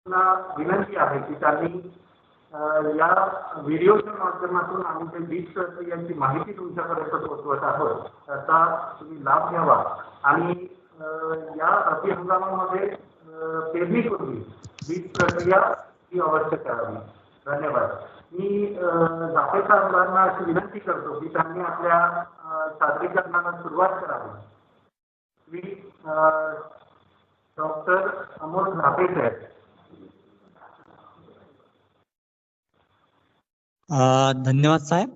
विनंती आहे की त्यांनी या व्हिडिओच्या माध्यमातून आम्ही ते बीज प्रक्रियांची माहिती तुमच्यापर्यंत पोहोचवत आहोत, त्याचा तुम्ही लाभ घ्यावा आणि या रब्बी हंगामामध्ये पेरणीपूर्वी बीज प्रक्रिया ही अवश्य करावी. धन्यवाद. मी झापे साहेबांना अशी विनंती करतो की त्यांनी आपल्या सादरीकरणाला सुरुवात करावी. मी डॉक्टर अमोल झापे साहेब. धन्यवाद साहेब.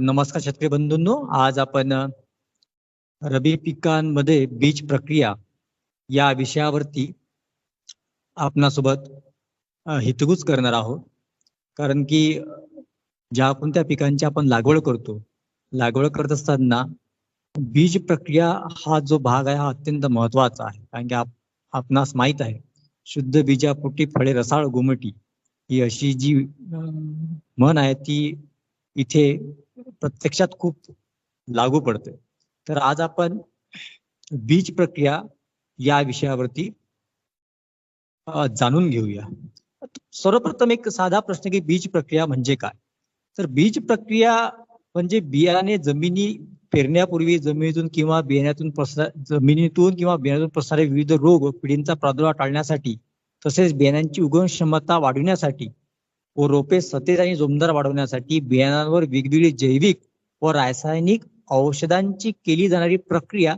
नमस्कार शेतकरी बंधूंनो, आज आपण रब्बी पिकांमध्ये बीज प्रक्रिया या विषयावरती आपणासोबत हितगुज करणार आहोत. कारण की ज्या कोणत्या पिकांची आपण लागवड करत असताना बीज प्रक्रिया हा जो भाग आहे हा अत्यंत महत्वाचा आहे. कारण की आपणास माहित आहे, शुद्ध बीजापोटी फळे रसाळ गोमटी ही अशी जी म्हण आहे ती इथे प्रत्यक्षात खूप लागू पडते. तर आज आपण बीज प्रक्रिया या विषयावरती जाणून घेऊया. सर्वप्रथम एक साधा प्रश्न की बीज प्रक्रिया म्हणजे काय? तर बीज प्रक्रिया म्हणजे बियाणे पेरण्यापूर्वी जमिनीतून किंवा बियाण्यातून पसरणारे विविध रोग व पिढींचा प्रादुर्भाव टाळण्यासाठी, तसेच बियाण्यांची उगवण क्षमता वाढविण्यासाठी व रोपे सतेज आणि जोमदार वाढवण्यासाठी बियाणांवर वेगवेगळी जैविक व रासायनिक औषधांची केली जाणारी प्रक्रिया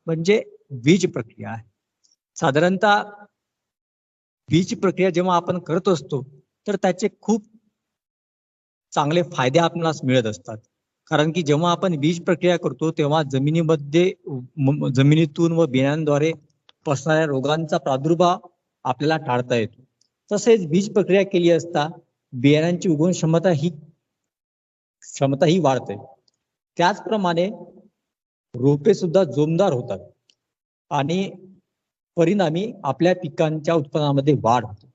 म्हणजे बीज प्रक्रिया आहे. साधारणतः बीज प्रक्रिया जेव्हा आपण करत असतो तर त्याचे खूप चांगले फायदे आपल्याला मिळत असतात. कारण की जेव्हा आपण बीज प्रक्रिया करतो तेव्हा जमिनीतून व बियाण्यांद्वारे पसरणाऱ्या रोगांचा प्रादुर्भाव आपल्याला टाळता येतो. तसेच बीज प्रक्रिया केली असता बियाण्यांची उगवण क्षमता ही वाढते. त्याचप्रमाणे रोपे सुद्धा जोमदार होतात आणि परिणामी आपल्या पिकांच्या उत्पन्नामध्ये वाढ होते.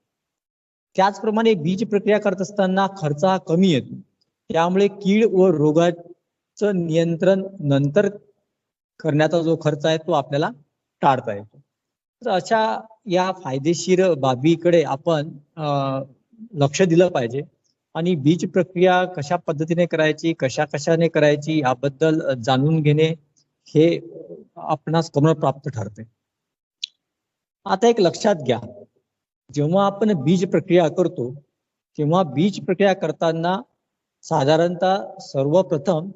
त्याचप्रमाणे बीज प्रक्रिया करत असताना खर्च हा कमी येतो. त्यामुळे कीड व रोगाचं नियंत्रण नंतर करण्याचा जो खर्च आहे तो आपल्याला टाळता येतो. तर अशा या फायदेशीर बाबीकडे आपण लक्ष दिलं पाहिजे आणि बीज प्रक्रिया कशा पद्धतीने करायची, कशाने करायची याबद्दल जाणून घेणे हे आपणास प्राप्त ठरते. आता एक लक्षात घ्या, जेव्हा आपण बीज प्रक्रिया करतो तेव्हा बीज प्रक्रिया करताना साधारणतः सर्वप्रथम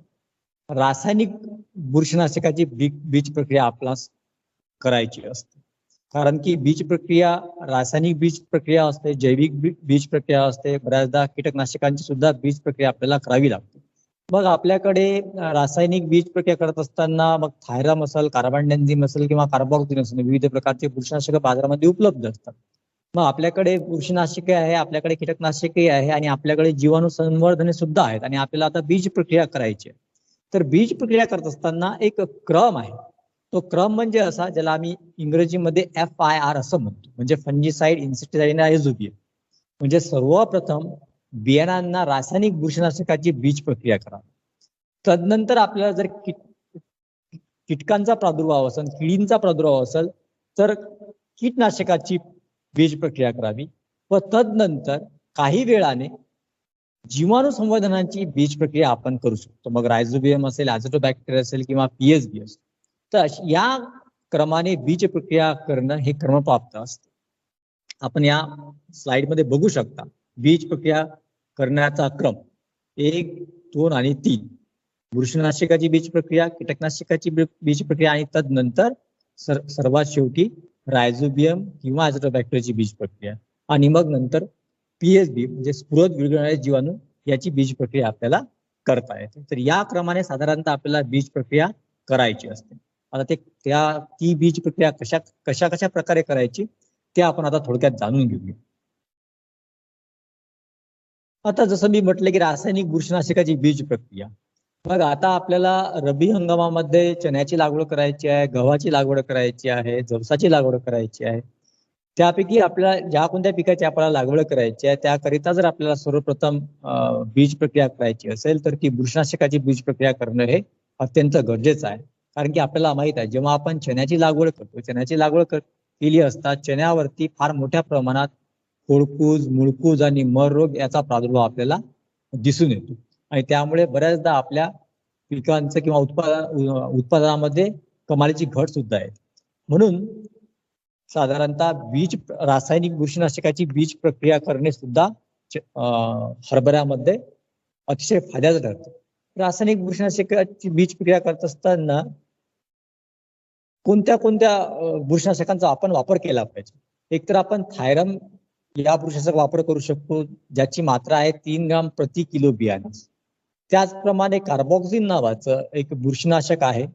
रासायनिक बुरशीनाशकाची बीज प्रक्रिया आपणास करायची असते. कारण की बीज प्रक्रिया रासायनिक बीज प्रक्रिया असते, जैविक बीज प्रक्रिया असते, बऱ्याचदा कीटकनाशकांची सुद्धा बीज प्रक्रिया आपल्याला करावी लागते. मग आपल्याकडे रासायनिक बीज प्रक्रिया करत असताना मग थायरम असेल, कार्बनडेन्झिम असेल किंवा कार्बोक्सिन असेल, विविध प्रकारचे बुरशीनाशक बाजारामध्ये उपलब्ध असतात. मग आपल्याकडे बुरशीनाशके आहे, आपल्याकडे कीटकनाशके आहे आणि आपल्याकडे जीवाणू संवर्धने सुद्धा आहेत आणि आपल्याला आता बीज प्रक्रिया करायची आहे. तर बीज प्रक्रिया करत असताना एक क्रम आहे. तो क्रम म्हणजे असा ज्याला आम्ही इंग्रजीमध्ये FIR असं म्हणतो, म्हणजे फंजीसाइड, इन्सेक्टिसाइड आणि रायझोबियम. म्हणजे सर्वप्रथम बियाणांना रासायनिक बुरशीनाशकाची बीज प्रक्रिया करावी. तदनंतर आपल्याला जर कीटकांचा प्रादुर्भाव असेल, किडींचा प्रादुर्भाव असेल तर कीटनाशकाची बीज प्रक्रिया करावी व तदनंतर काही वेळाने जीवाणू संवर्धनाची बीज प्रक्रिया आपण करू शकतो. मग रायझोबियम असेल, अझोटोबॅक्टर असेल किंवा PSB असेल. तर या क्रमाने बीज प्रक्रिया करणं हे क्रमप्राप्त असते. आपण या स्लाइडमध्ये बघू शकता बीज प्रक्रिया करण्याचा क्रम 1, 2 आणि 3. बुरशीनाशकाची बीज प्रक्रिया, कीटकनाशकाची बीज प्रक्रिया आणि तदनंतर सर्वात शेवटी रायझोबियम किंवा अझोटोबॅक्टरची बीज प्रक्रिया आणि मग नंतर PSB म्हणजे स्फुरद विरघळणारे जीवाणू याची बीज प्रक्रिया आपल्याला करता येते. तर या क्रमाने साधारणतः आपल्याला बीज प्रक्रिया करायची असते. आता ती बीज प्रक्रिया कशा प्रकारे करायची ते आपण आता थोडक्यात जाणून घेऊया. आता जसं मी म्हटलं की रासायनिक बुरशीनाशकाची बीज प्रक्रिया, मग आता आपल्याला रब्बी हंगामामध्ये चण्याची लागवड करायची आहे, गव्हाची लागवड करायची आहे, जवसाची लागवड करायची आहे. त्यापैकी आपल्याला ज्या कोणत्या पिकाची आपल्याला लागवड करायची आहे त्याकरिता जर आपल्याला सर्वप्रथम बीज प्रक्रिया करायची असेल तर ती बुरशीनाशकाची बीज प्रक्रिया करणं हे अत्यंत गरजेचं आहे. कारण की आपल्याला माहित आहे जेव्हा आपण चण्याची लागवड करतो, केली असता चण्यावरती फार मोठ्या प्रमाणात खोडकूज, मुळकूज आणि मर रोग याचा प्रादुर्भाव आपल्याला दिसून येतो आणि त्यामुळे बऱ्याचदा आपल्या पिकांचं किंवा उत्पादनामध्ये कमालीची घट सुद्धा आहे. म्हणून साधारणतः रासायनिक बुरशीनाशकाची बीज प्रक्रिया करणे सुद्धा हरभऱ्यामध्ये अतिशय फायद्याचं ठरतं. रासायनिक बुरशीनाशकाची बीज प्रक्रिया करत असताना कोणत्या बुरशीनाशकांचा आपण वापर केला पाहिजे? एकतर आपण थायरम या बुरशीनाशक वापर करू शकतो, ज्याची मात्रा आहे 3 ग्राम प्रति किलो बियाणे. त्याचप्रमाणे कार्बोक्सिन नावाचं एक बुरशीनाशक आहे,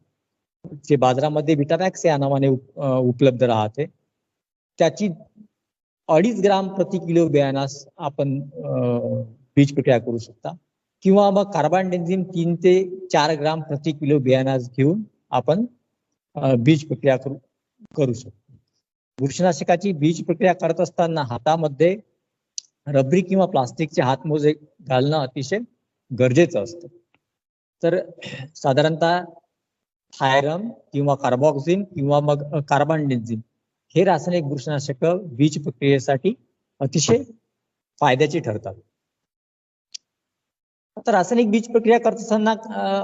जे बाजारामध्ये विटामॅक्स या नावाने उपलब्ध राहते. त्याची 2.5 ग्राम प्रति किलो बियाणास आपण बीज प्रक्रिया करू शकता, किंवा मग कार्बानडेन्झिम 3 ते 4 ग्राम प्रति किलो बियाणास घेऊन आपण बीज प्रक्रिया करू शकतो. बुरशीनाशकाची बीज प्रक्रिया करत असताना हातामध्ये रबरी किंवा प्लास्टिकचे हातमोजे घालणं अतिशय गरजेचं असतं. तर साधारणतः थायरम किंवा कार्बोक्सिन किंवा मग कार्बानडेन्झिम हे रासायनिक बुरशीनाशक बीज प्रक्रियेसाठी अतिशय फायद्याची ठरतात. आता रासायनिक बीज प्रक्रिया करत असताना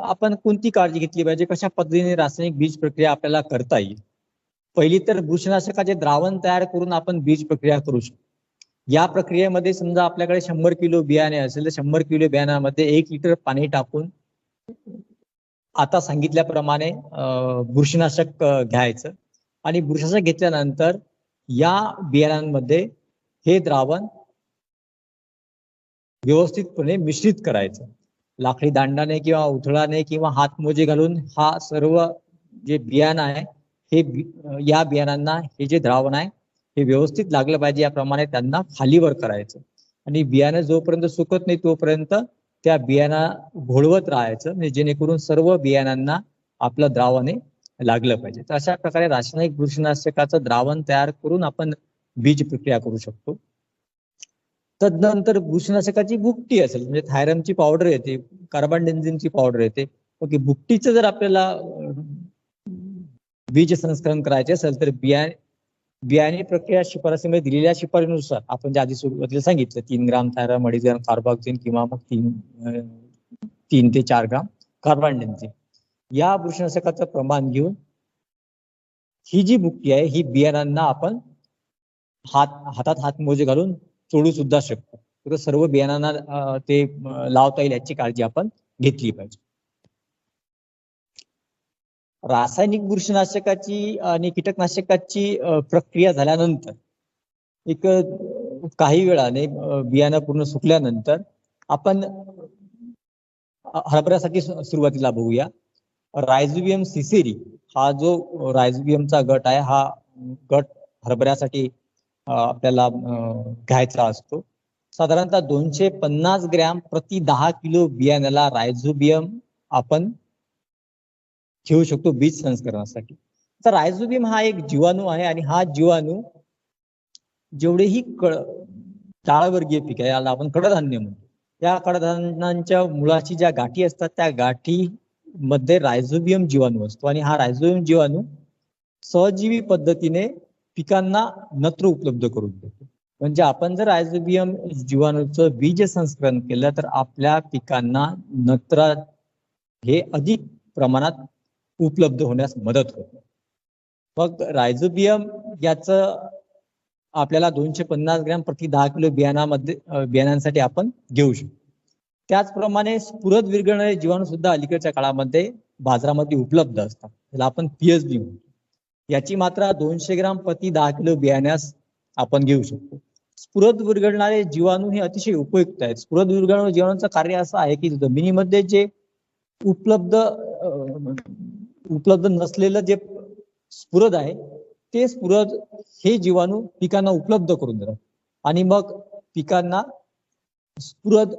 आपण कोणती काळजी घेतली पाहिजे, कशा पद्धतीने रासायनिक बीज प्रक्रिया आपल्याला करता येईल? पहिली तर बुरशीनाशकाचे द्रावण तयार करून आपण बीज प्रक्रिया करू शकतो. या प्रक्रियेमध्ये समजा आपल्याकडे 100 किलो बियाणे असेल तर 100 किलो बियाणामध्ये 1 लिटर पाणी टाकून आता सांगितल्याप्रमाणे बुरशीनाशक घ्यायचं आणि बुरशीनाशक घेतल्यानंतर या बियाणांमध्ये हे द्रावण व्यवस्थितपणे मिश्रित करायचं. लाकडी दांडाने किंवा उथळाने किंवा हातमोजे घालून हा सर्व जे बियाणं आहे हे या बियाणांना हे जे द्रावण आहे हे व्यवस्थित लागलं पाहिजे, याप्रमाणे त्यांना खालीवर करायचं आणि बियाणं जोपर्यंत सुकत नाही तोपर्यंत त्या बियाणा घोळवत राहायचं, म्हणजे जेणेकरून सर्व बियाणांना आपलं द्रावण हे लागलं पाहिजे. तर अशा प्रकारे रासायनिक बुरशीनाशकाचं द्रावण तयार करून आपण बीज प्रक्रिया करू शकतो. तदनंतर बुरशीनाशकाची भुकटी असेल, म्हणजे थायरमची पावडर येते, कार्बानडेन्झिमची पावडर येते, ओके, भुकटीचं जर आपल्याला बीज संस्करण करायचे असेल तर बियाणे प्रक्रिया शिफारसीमध्ये दिलेल्या शिफारसीनुसार आपण जे आधी सुरुवातीला सांगितलं 3 ग्राम थायरम, 2.5 ग्राम कार्बोक्सिन किंवा मग 3 ते 4 ग्राम कार्बानडेन्झिम या बुरशीनाशकाचं प्रमाण घेऊन ही जी भुकटी आहे ही बियाणांना आपण हातात हातमोजे घालून चोळू सुद्धा शकतो. तर सर्व बियाणांना ते लावता येईल याची काळजी आपण घेतली पाहिजे. रासायनिक बुरशीनाशकाची आणि कीटकनाशकाची प्रक्रिया झाल्यानंतर एक काही वेळाने बियाणं पूर्ण सुकल्यानंतर आपण हरभऱ्यासाठी सुरुवातीला बघूया. रायझोबियम सिसेरी हा जो रायझोबियमचा गट आहे हा गट हरभऱ्यासाठी आपल्याला घ्यायचा असतो. साधारणतः 250 ग्रॅम प्रति 10 किलो बियाण्याला रायझोबियम आपण घेऊ शकतो बीज संस्करणासाठी. तर रायझोबियम हा एक जीवाणू आहे आणि हा जीवाणू जेवढेही डाळवर्गीय पीक आहे, याला आपण कडधान्य म्हणतो, या कडधान्यांच्या मुळाची ज्या गाठी असतात त्या गाठी मध्ये रायझोबियम जीवाणू असतो आणि हा रायझोबियम जीवाणू सहजीवी पद्धतीने पिकांना नत्र उपलब्ध करून देतो. म्हणजे आपण जर रायझोबियम जीवाणूचं बीज संस्करण केलं तर आपल्या पिकांना नत्र हे अधिक प्रमाणात उपलब्ध होण्यास मदत होते. मग रायझोबियम याचं आपल्याला 250 ग्रॅम प्रति 10 किलो बियाणांसाठी आपण घेऊ शकतो. त्याचप्रमाणे स्फुरद विरघळणारे जीवाणू सुद्धा अलीकडच्या काळामध्ये बाजारामध्ये उपलब्ध असतात, त्याला आपण पीएचडी म्हणतो. याची मात्रा 200 ग्राम प्रति 10 किलो बियाण्यास आपण घेऊ शकतो. स्फुरद विरघळणारे जीवाणू हे अतिशय उपयुक्त आहेत. स्फुरद विरघळणारे जीवाणूचं कार्य असं आहे की जमिनीमध्ये जे उपलब्ध नसलेलं जे स्फुरद आहे ते स्फुरद हे जीवाणू पिकांना उपलब्ध करून देतात आणि मग पिकांना स्फुरद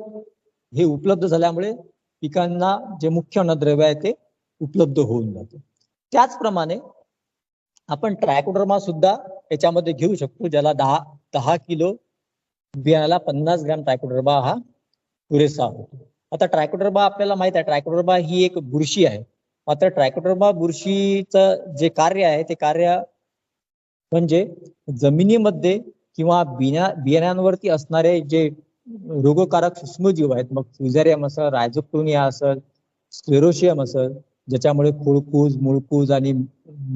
हे उपलब्ध झाल्यामुळे पिकांना जे मुख्य अन्नद्रव्य आहे ते उपलब्ध होऊन जाते. त्याचप्रमाणे आपण ट्रायकोडर्मा सुद्धा याच्यामध्ये घेऊ शकतो, ज्याला 10 किलो बियाण्याला 50 ग्रॅम ट्रायकोडर्मा हा पुरेसा होतो. आता ट्रायकोडर्मा आपल्याला माहित आहे, ट्रायकोडर्मा ही एक बुरशी आहे. मात्र ट्रायकोडर्मा बुरशीचं जे कार्य आहे ते कार्य म्हणजे जमिनीमध्ये किंवा बियाण्यांवरती असणारे जे रोगकारक सूक्ष्मजीव आहेत, मग फ्युझेरियम असेल, रायझोक्टोनिया असेल, स्क्लेरोशियम असेल, ज्याच्यामुळे खोळकूज, मुळकूज आणि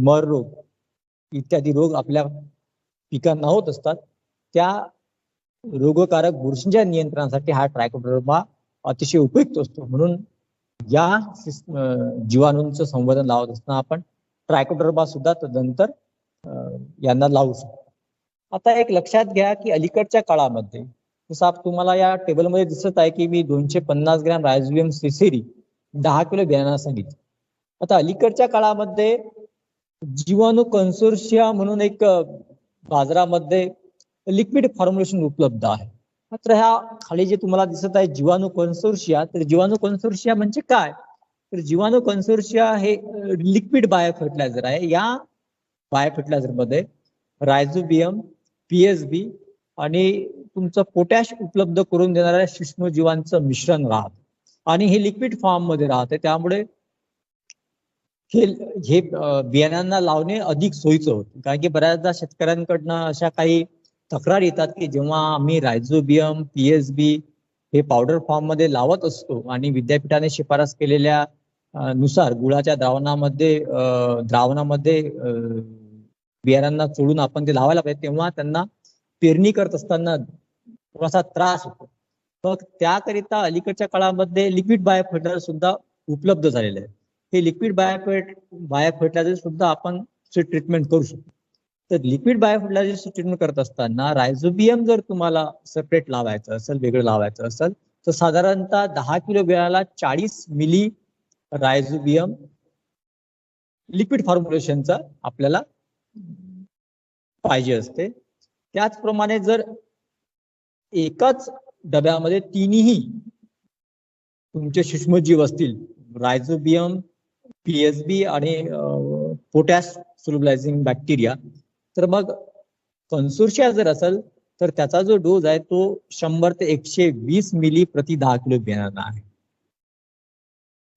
मर रोग इत्यादी रोग आपल्या पिकांना होत असतात, त्या रोगकारक बुरशींच्या नियंत्रणासाठी हा ट्रायकोडर्मा अतिशय उपयुक्त असतो. म्हणून या जीवाणूंचं संवर्धन लावत असताना आपण ट्रायकोडर्मा सुद्धा तदनंतर यांना लावू शकतो. आता एक लक्षात घ्या की अलीकडच्या काळामध्ये जसं तुम्हाला या टेबलमध्ये दिसत आहे की मी 250 ग्रॅम रायझोबियम सिसिरी 10 किलो बियाणं सांगितलं. आता अलीकडच्या काळामध्ये जीवाणू कन्सोर्शिया म्हणून एक बाजारामध्ये लिक्विड फॉर्म्युलेशन उपलब्ध आहे. मात्र ह्या खाली जे तुम्हाला दिसत आहे जीवाणू कन्सोर्शिया, तर जीवाणू कन्सोर्शिया म्हणजे काय, तर जीवाणू कन्सोर्शिया हे लिक्विड बायो फर्टिलायझर आहे. या बायो फर्टिलायझर मध्ये रायझोबियम, पीएसबी आणि तुमचं पोटॅश उपलब्ध करून देणाऱ्या सूक्ष्मजीवांचं मिश्रण राहतं आणि हे लिक्विड फॉर्म मध्ये राहते. त्यामुळे हे बियाण्यांना लावणे अधिक सोयीचं होतं. कारण की बऱ्याचदा शेतकऱ्यांकडनं अशा काही तक्रार येतात की जेव्हा आम्ही रायझोबियम, पीएसबी हे पावडर फॉर्म मध्ये लावत असतो आणि विद्यापीठाने शिफारस केलेल्या नुसार गुळाच्या द्रावणामध्ये बियाण्यांना चोळून आपण ते लावायला पाहिजे, तेव्हा त्यांना पेरणी करत असताना थोडासा त्रास होतो. मग त्याकरिता अलीकडच्या काळामध्ये लिक्विड बायो फर्टिलायझर सुद्धा उपलब्ध झालेले आहे. हे लिक्विड बायो फर्टिलायझर सुद्धा आपण ट्रीटमेंट करू शकतो. तर लिक्विड बायो फर्टिलायझर ट्रीटमेंट करत असताना रायझोबियम जर तुम्हाला सेपरेट लावायचं असेल, वेगळं लावायचं असेल, तर साधारणतः 10 किलो बियाणाला 40 मिली रायझोबियम लिक्विड फॉर्म्युलेशनचा आपल्याला पाहिजे असते. त्याचप्रमाणे जर एकाच डब्यामध्ये तिन्ही तुमचे सूक्ष्मजीव असतील, रायझोबियम, पीएसबी आणि पोटॅश सोल्युबलायझिंग बॅक्टेरिया, तर मग कन्सोर्शिया जर असेल तर त्याचा जो डोज आहे तो 100 ते 120 मिली प्रति 10 किलो बियाणा आहे.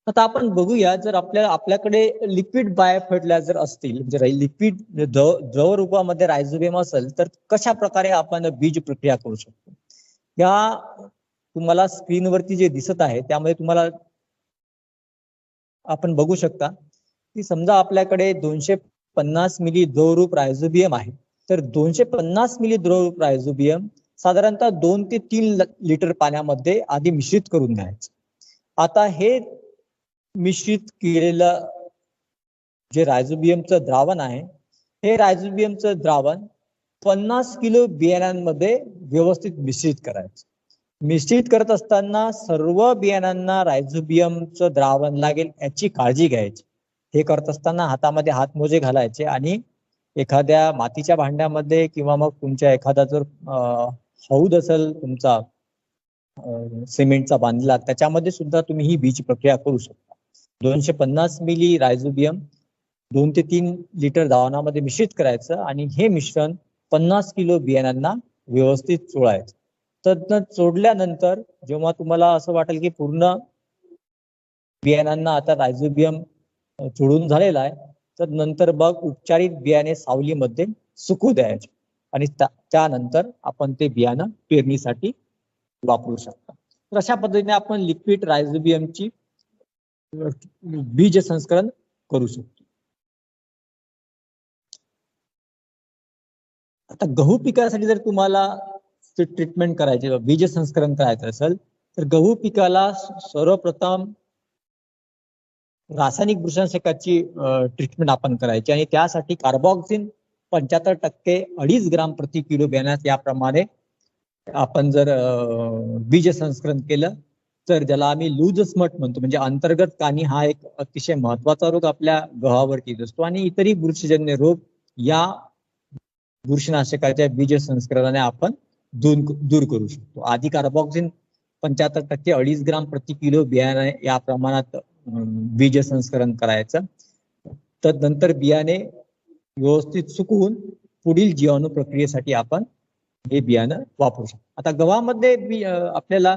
आता आपण बघूया, जर आपल्याकडे लिक्विड बायो फर्टिलायझर असतील, जर लिक्विड द्रव रूपामध्ये रायझोबियम असेल, तर कशा प्रकारे आपण बीज प्रक्रिया करू शकतो. या तुम्हाला स्क्रीनवरती जे दिसत आहे त्यामध्ये तुम्हाला आपण बघू शकता की समजा आपल्याकडे 250 मिली द्रवरूप रायझोबियम आहे, तर 250 मिली द्रवरूप रायझोबियम साधारणतः 2 ते 3 लिटर पाण्यामध्ये आधी मिश्रित करून घ्यायचं. आता हे मिश्रित केलेलं जे रायझोबियमचं द्रावण आहे, हे रायझोबियमचं द्रावण 50 किलो बियाण्यांमध्ये व्यवस्थित मिश्रित करायचं. मिश्रित करत असताना सर्व बियाण्यांना रायझोबियमचं द्रावण लागेल याची काळजी घ्यायची. हे करत असताना हातामध्ये हातमोजे घालायचे आणि एखाद्या मातीच्या भांड्यामध्ये किंवा मग तुमच्या एखादा जर हौद असेल तुमचा सिमेंटचा बांधला, त्याच्यामध्ये सुद्धा तुम्ही ही बीज प्रक्रिया करू शकता. 250 मिली रायझोबियम 2 ते 3 लिटर द्रावणामध्ये मिश्रित करायचं आणि हे मिश्रण 50 किलो बियाण्यांना व्यवस्थित चोळायचं. तर चोडल्यानंतर जेव्हा तुम्हाला असं वाटेल की पूर्ण बियाण्यांना आता रायझोबियम चोळून झालेला आहे, तर नंतर मग उपचारित बियाणे सावलीमध्ये सुकू द्यायचे आणि त्यानंतर आपण ते बियाणं पेरणीसाठी वापरू शकता. तर अशा पद्धतीने आपण लिक्विड रायझोबियमची बीज संस्करण करू शकतो. आता गहू पिकासाठी जर तुम्हाला ट्रीटमेंट करायचे, बीज संस्करण करायचं असेल, तर गहू पिकाला सर्वप्रथम रासायनिक बुरशीनाशकाची ट्रीटमेंट आपण करायची आणि त्यासाठी कार्बोक्सिन 75% 2.5 ग्राम प्रति किलो बियाण्यात याप्रमाणे आपण जर बीज संस्करण केलं तर ज्याला आम्ही लूज स्मट म्हणतो, म्हणजे अंतर्गत कानी, हा एक अतिशय महत्वाचा रोग आपल्या गव्हावरती दिसतो आणि इतरही बुरशीजन्य रोग या बुरशीनाशकाच्या बीज संस्करणाने आपण दूर करू शकतो. आधी कार्बोक्सिन 75% 2.5 ग्राम प्रति किलो बियाणे या प्रमाणात बीज संस्करण करायचं. तदनंतर बियाणे व्यवस्थित सुकवून पुढील जीवाणू प्रक्रियेसाठी आपण हे बियाणं वापरू शकतो. आता गव्हामध्ये आपल्याला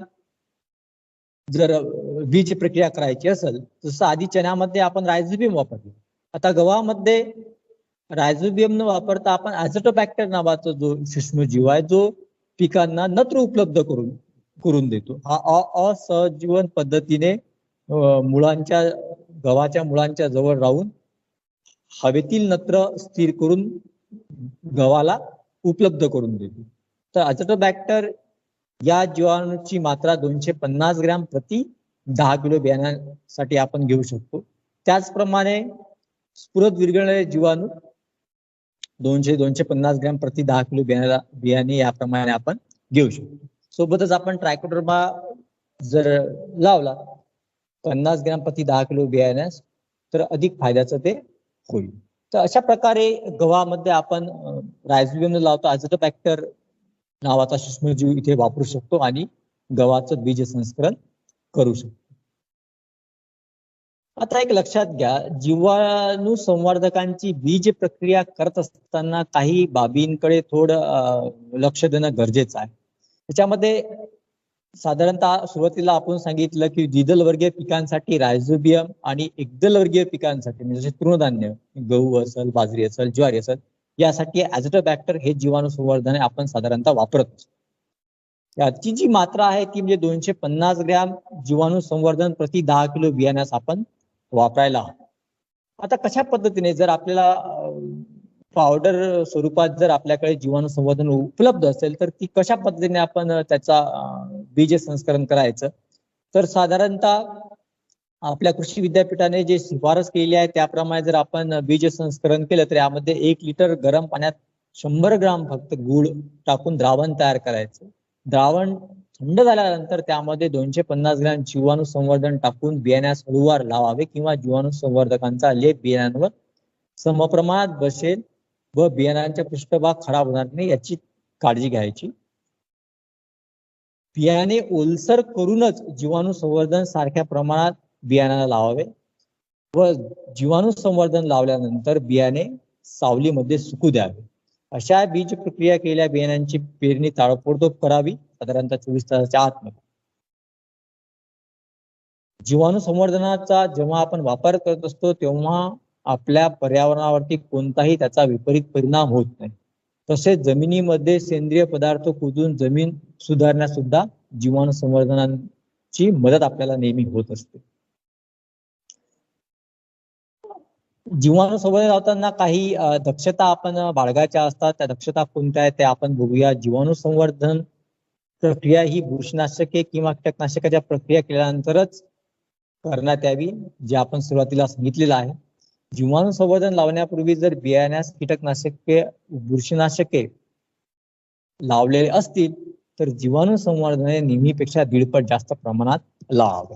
जर बीज प्रक्रिया करायची असेल, जसं आधी चण्यामध्ये आपण रायझोबियम वापरतो, आता गव्हामध्ये रायझोबियम न वापरता आपण ॲझोटोबॅक्टर नावाचा जो सूक्ष्मजीव आहे जो पिकांना नत्र उपलब्ध करून देतो. हा असहजीवन पद्धतीने मुळांच्या गव्हाच्या मुळांच्या जवळ राहून हवेतील नत्र स्थिर करून गव्हाला उपलब्ध करून देतो. तर ॲझोटोबॅक्टर या जीवाणूची मात्रा 250 ग्रॅम प्रति 10 किलो बियाण्यासाठी आपण घेऊ शकतो. त्याचप्रमाणे स्फुरद विरघळणारे जीवाणू 200-250 ग्रॅम प्रति 10 किलो बियाणे याप्रमाणे आपण घेऊ शकतो. सोबतच आपण ट्रायकोडर्मा जर लावला 50 ग्रॅम प्रति 10 किलो बियाण्यास तर अधिक फायद्याचं ते होईल. तर अशा प्रकारे गव्हामध्ये आपण रायझोबियम लावतो ॲझोटोबॅक्टर नावाचा सूक्ष्मजीव इथे वापरू शकतो आणि गव्हाचं बीज संस्करण करू शकतो. आता एक लक्षात घ्या, जीवाणू संवर्धकांची बीज प्रक्रिया करत असताना काही बाबींकडे थोडं लक्ष देणं गरजेचं आहे. त्याच्यामध्ये साधारणतः सुरुवातीला आपण सांगितलं की द्विदल वर्गीय पिकांसाठी रायझोबियम आणि एकदल वर्गीय पिकांसाठी म्हणजे तृणधान्य गहू असेल, बाजरी असेल, ज्वारी असेल यासाठी ॲझोटोबॅक्टर हे जीवाणू संवर्धन आपण साधारणतः वापरत असतो. याची जी मात्रा आहे ती म्हणजे 250 ग्रॅम जीवाणू संवर्धन प्रति 10 किलो बियाण्यास आपण वापरायला हवं. आता कशा पद्धतीने जर आपल्याला पावडर स्वरूपात जर आपल्याकडे जीवाणू संवर्धन उपलब्ध असेल तर ती कशा पद्धतीने आपण त्याचा बीज संस्करण करायचं, तर साधारणतः आपल्या कृषी विद्यापीठाने जे शिफारस केली आहे त्याप्रमाणे जर आपण बीज संस्करण केलं तर यामध्ये 1 लिटर गरम पाण्यात 100 ग्राम फक्त गुळ टाकून द्रावण तयार करायचं. द्रावण थंड झाल्यानंतर त्यामध्ये 250 ग्रॅम जीवाणू संवर्धन टाकून बियाण्यास हळूवार लावावे किंवा जीवाणू संवर्धकांचा लेप बियाण्यांवर समप्रमाणात बसेल व बियाणांचा पृष्ठभाग खराब होणार नाही याची काळजी घ्यायची. बियाणे ओलसर करूनच जीवाणू संवर्धन सारख्या प्रमाणात बियाण्याला लावावे व जीवाणू संवर्धन लावल्यानंतर बियाणे सावलीमध्ये सुकू द्यावे. अशा बीज प्रक्रिया केलेल्या बियाण्यांची पेरणी ताबडतोब करावी, साधारणतः 24 तासाच्या आतमध्ये. जीवाणू संवर्धनाचा जेव्हा आपण वापर करत असतो तेव्हा आपल्या पर्यावरणावरती कोणताही त्याचा विपरीत परिणाम होत नाही. तसेच जमिनीमध्ये सेंद्रिय पदार्थ कुजून जमीन सुधारण्यास सुद्धा जीवाणू संवर्धनाची मदत आपल्याला नेहमी होत असते. जीवाणू संवर्धन लावताना काही दक्षता आपण बाळगायच्या असतात. त्या दक्षता कोणत्या आहेत ते आपण बघूया. जीवाणू संवर्धन प्रक्रिया ही बुरशीनाशके किंवा कीटकनाशकाच्या प्रक्रिया केल्यानंतरच करण्यात यावी, जे आपण सुरुवातीला सांगितलेलं आहे. जीवाणू संवर्धन लावण्यापूर्वी जर बियाण्यास कीटकनाशके बुरशीनाशके लावलेले असतील तर जीवाणू संवर्धन नेहमीपेक्षा 1.5 पट जास्त प्रमाणात लावावे.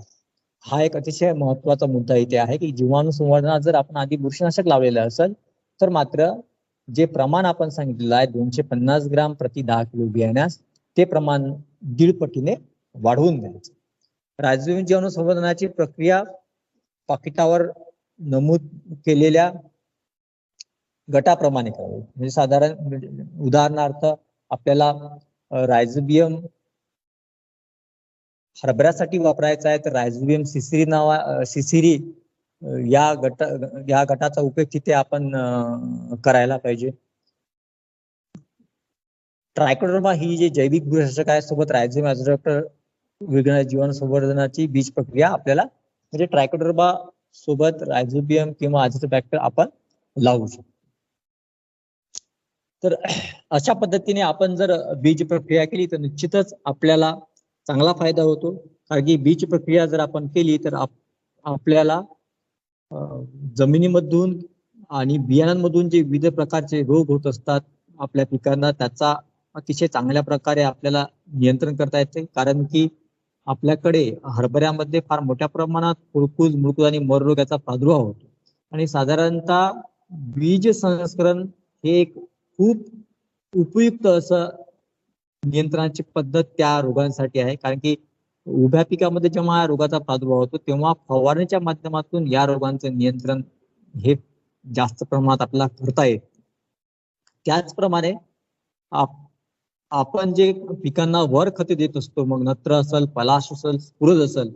हा एक अतिशय महत्वाचा मुद्दा इथे आहे की जीवाणू संवर्धनात जर आपण आधी बुरशीनाशक लावलेलं असेल तर मात्र जे प्रमाण आपण सांगितलेलं आहे 250 ग्राम प्रति 10 किलो बियाण्यास ते प्रमाण 1.5 पटीने वाढवून द्यायचं. रायझोबियम जीवाणू संवर्धनाची प्रक्रिया पाकिटावर नमूद केलेल्या गटाप्रमाणे करावी. म्हणजे साधारण उदाहरणार्थ आपल्याला रायझोबियम हरभऱ्यासाठी वापरायचा आहे तर रायझोबियम सिसिरी या गटाचा उपयोग तिथे आपण करायला पाहिजे. ट्रायकोडर्मा ही जे जैविक बुरशीनाशक आहे सोबत रायझोबियम ॲझोटोबॅक्टर विरघळणाऱ्या जीवाणू संवर्धनाची बीज प्रक्रिया आपल्याला म्हणजे ट्रायकोडर्मा सोबत रायझोबियम किंवा ॲझोटोबॅक्टर आपण लावू शकतो. तर अशा पद्धतीने आपण जर बीज प्रक्रिया केली तर निश्चितच आपल्याला चांगला फायदा होतो. कारण की बीज प्रक्रिया जर आपण केली तर आपल्याला जमिनीमधून आणि बियाणांमधून जे विविध प्रकारचे रोग होत असतात आपल्या पिकांना त्याचा अतिशय चांगल्या प्रकारे आपल्याला नियंत्रण करता येते. कारण की आपल्याकडे हरभऱ्यामध्ये फार मोठ्या प्रमाणात कुळकूज, मुळकूज आणि मर रोग याचा प्रादुर्भाव होतो आणि साधारणतः बीज संस्करण हे एक खूप उपयुक्त असं नियंत्रणाची पद्धत त्या रोगांसाठी आहे. कारण की उभ्या पिकामध्ये जेव्हा या रोगाचा प्रादुर्भाव होतो तेव्हा फवारणीच्या माध्यमातून या रोगांचं नियंत्रण हे जास्त प्रमाणात आपल्याला करता येते. त्याचप्रमाणे आपण जे पिकांना वर खते देत असतो, मग नत्र असेल, पलाश असेल, स्फुरद असेल,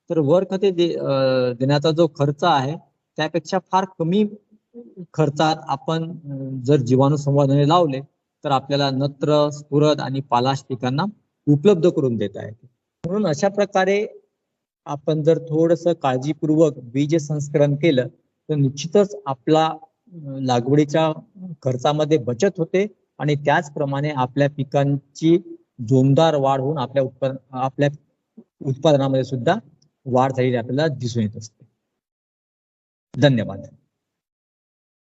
तर वर खते देण्याचा जो खर्च आहे त्यापेक्षा फार कमी खर्चात आपण जर जीवाणू संवर्धने लावले तर आपल्याला नत्र, स्फुरद आणि पालाश पिकांना उपलब्ध करून देता येते. म्हणून अशा प्रकारे आपण जर थोडस काळजीपूर्वक बीज संस्करण केलं तर निश्चितच आपला लागवडीच्या खर्चामध्ये बचत होते आणि त्याचप्रमाणे आपल्या पिकांची जोमदार वाढ होऊन आपल्या उत्पादनामध्ये सुद्धा वाढ झालेली आपल्याला दिसून येत असते. धन्यवाद.